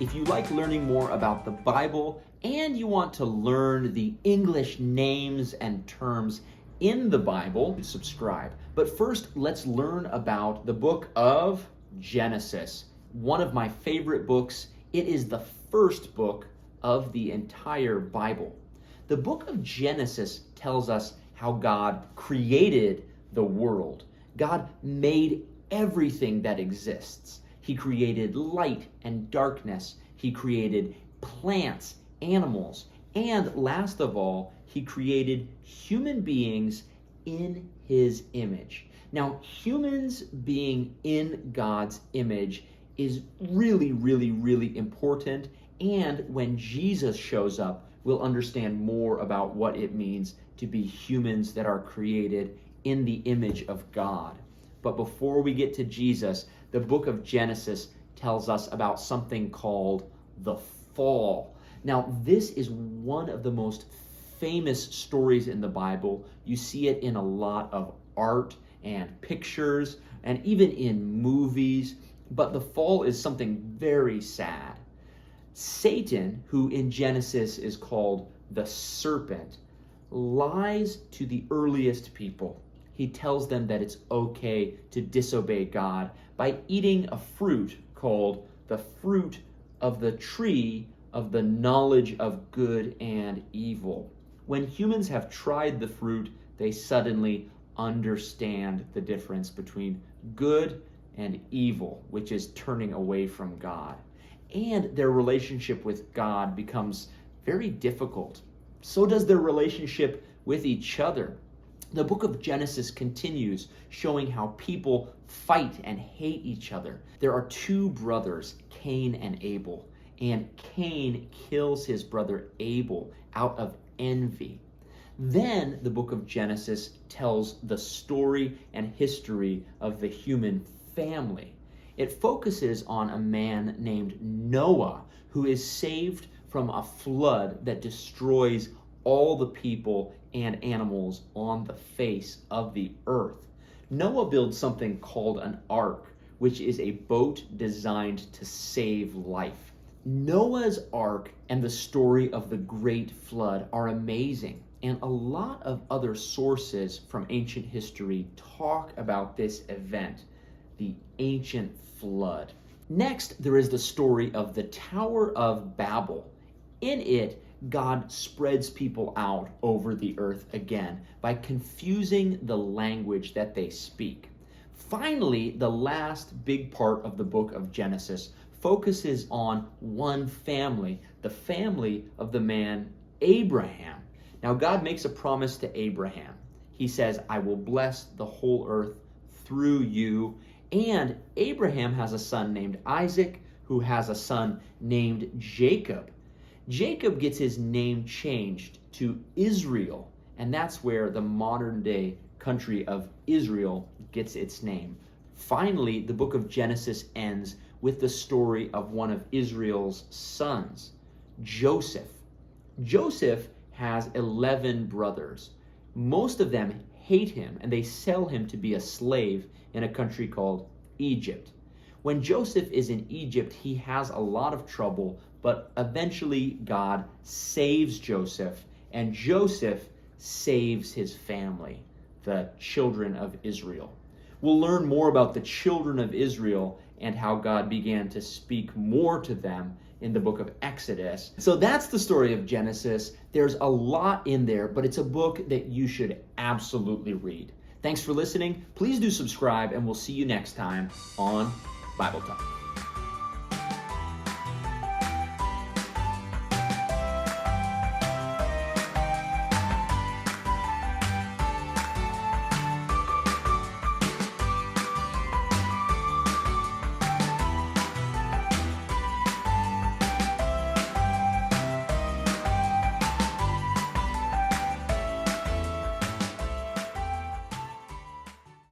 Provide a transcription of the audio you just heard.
If you like learning more about the Bible and you want to learn the English names and terms in the Bible, subscribe. But first, let's learn about the book of Genesis, one of my favorite books. It is the first book of the entire Bible. The book of Genesis tells us how God created the world. God made everything that exists. He created light and darkness. He created plants, animals, and last of all, he created human beings in his image. Now, humans being in God's image is really, really, really important. And when Jesus shows up, we'll understand more about what it means to be humans that are created in the image of God. But before we get to Jesus, the book of Genesis tells us about something called the fall. Now, this is one of the most famous stories in the Bible. You see it in a lot of art and pictures and even in movies. But the fall is something very sad. Satan, who in Genesis is called the serpent, lies to the earliest people. He tells them that it's okay to disobey God by eating a fruit called the fruit of the tree of the knowledge of good and evil. When humans have tried the fruit, they suddenly understand the difference between good and evil, which is turning away from God. And their relationship with God becomes very difficult. So does their relationship with each other. The book of Genesis continues showing how people fight and hate each other. There are two brothers, Cain and Abel, and Cain kills his brother Abel out of envy. Then the book of Genesis tells the story and history of the human family. It focuses on a man named Noah who is saved from a flood that destroys all the people and animals on the face of the earth. Noah builds something called an ark, which is a boat designed to save life. Noah's ark and the story of the great flood are amazing. And a lot of other sources from ancient history talk about this event, the ancient flood. Next, there is the story of the Tower of Babel. In it, God spreads people out over the earth again by confusing the language that they speak. Finally, the last big part of the book of Genesis focuses on one family, the family of the man Abraham. Now, God makes a promise to Abraham. He says, I will bless the whole earth through you. And Abraham has a son named Isaac, who has a son named Jacob. Jacob gets his name changed to Israel, and that's where the modern day country of Israel gets its name. Finally, the book of Genesis ends with the story of one of Israel's sons, Joseph. Joseph has 11 brothers. Most of them hate him, and they sell him to be a slave in a country called Egypt. When Joseph is in Egypt, he has a lot of trouble, but eventually God saves Joseph, and Joseph saves his family, the children of Israel. We'll learn more about the children of Israel and how God began to speak more to them in the book of Exodus. So that's the story of Genesis. There's a lot in there, but it's a book that you should absolutely read. Thanks for listening. Please do subscribe, and we'll see you next time on Bible Talk.